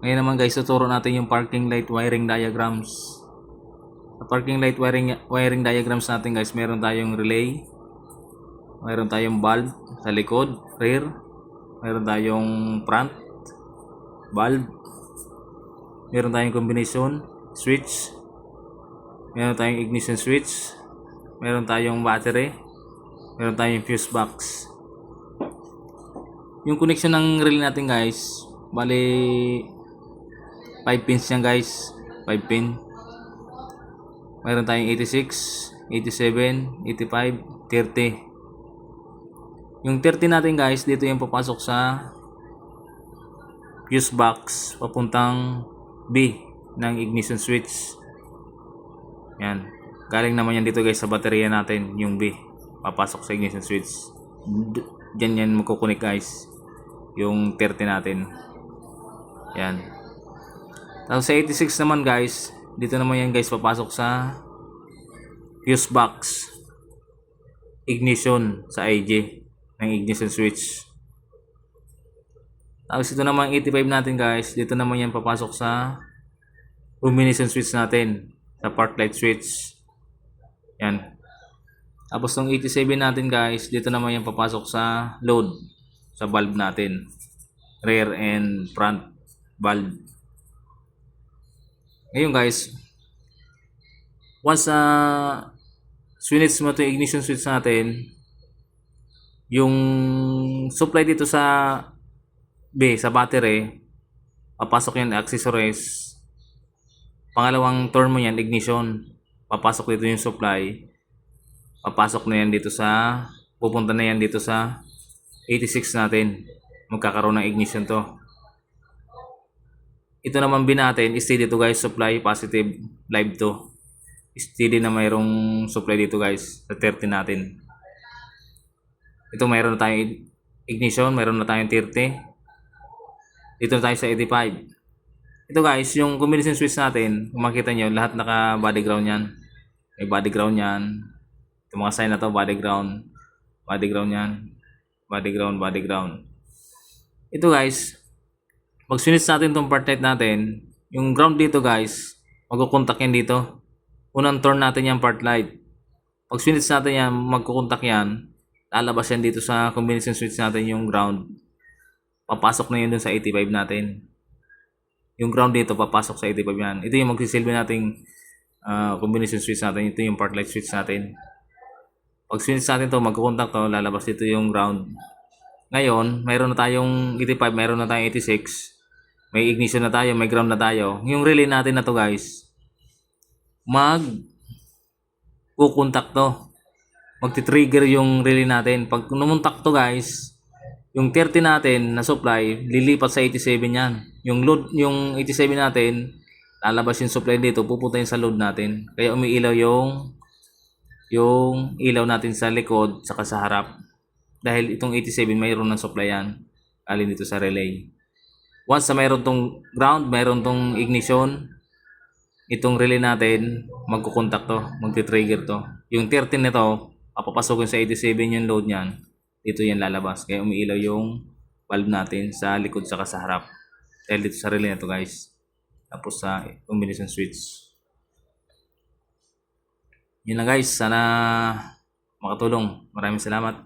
Ngayon naman guys, tuturo natin yung parking light wiring diagrams. Sa parking light wiring diagrams natin guys, meron tayong relay, meron tayong bulb sa likod, rear, meron tayong front, bulb, meron tayong combination switch, meron tayong ignition switch, meron tayong battery, meron tayong fuse box. Yung connection ng relay natin guys, bali 5 pins yan guys, 5 pin. Meron tayong 86, 87, 85, 30. Yung 30 natin guys, dito yung papasok sa fuse box papuntang B ng ignition switch. Yan. Galing naman yan dito guys sa baterya natin, yung B. Papasok sa ignition switch. Diyan yan magkukunik guys. Yung 30 natin. Yan. Tapos sa 86 naman guys, dito naman yan guys papasok sa fuse box ignition sa IG ng ignition switch. Tapos ito naman 85 natin guys, dito naman yan papasok sa combination switch natin, sa park light switch. Yan. Tapos tong 87 natin guys, dito naman yan papasok sa load, sa bulb natin, rear and front bulb. Ngayon guys, once switch mo ito yung ignition switch natin, yung supply dito sa B, sa battery, papasok yan accessories. Pangalawang turn mo yan, ignition, papasok dito yung supply, papasok na yan dito sa, pupunta na yan dito sa 86 natin, magkakaroon ng ignition to. Ito naman bin natin, steady to guys, supply positive, live to. Steady na mayroong supply dito guys, sa 30 natin. Ito mayroon na tayong ignition, mayroon na tayong 30. Dito na tayo sa 85. Ito guys, yung combination switch natin, kung makita nyo, lahat naka body ground yan. May body ground yan. Itong mga sign na to, body ground. Body ground yan. Body ground, body ground. Ito guys, pag switch natin itong part light natin, yung ground dito guys, magkukontak yan dito. Unang turn natin yung part light. Pag switch natin yan, magkukontak yan, lalabas yan dito sa combination switch natin yung ground. Papasok na yun dun sa 85 natin. Yung ground dito, papasok sa 85 yan. Ito yung magsisilbi nating combination switch natin. Ito yung part light switch natin. Pag switch natin to, magkukontak to, lalabas dito yung ground. Ngayon, mayroon na tayong 85, mayroon na tayong 86. May ignition na tayo, may ground na tayo. Yung relay natin na to guys, kukontak to. Magti-trigger yung relay natin. Pag numuntak to guys, yung 30 natin na supply, lilipat sa 87 yan. Yung load, yung 87 natin, lalabas yung supply dito, pupunta yun sa load natin. Kaya umiilaw yung ilaw natin sa likod, saka sa harap. Dahil itong 87, mayroon ng supply yan. Alin dito sa relay. Once na mayroon tong ground, mayroon tong ignition, itong relay natin, magkukontak to, magti-trigger to. Yung 13 nito, papapasokin sa 87 yung load niyan, dito yan lalabas. Kaya umiilaw yung bulb natin sa likod saka sa harap. Dahil dito sa relay na to guys. Tapos sa combination switch. Yun na guys, sana makatulong. Maraming salamat.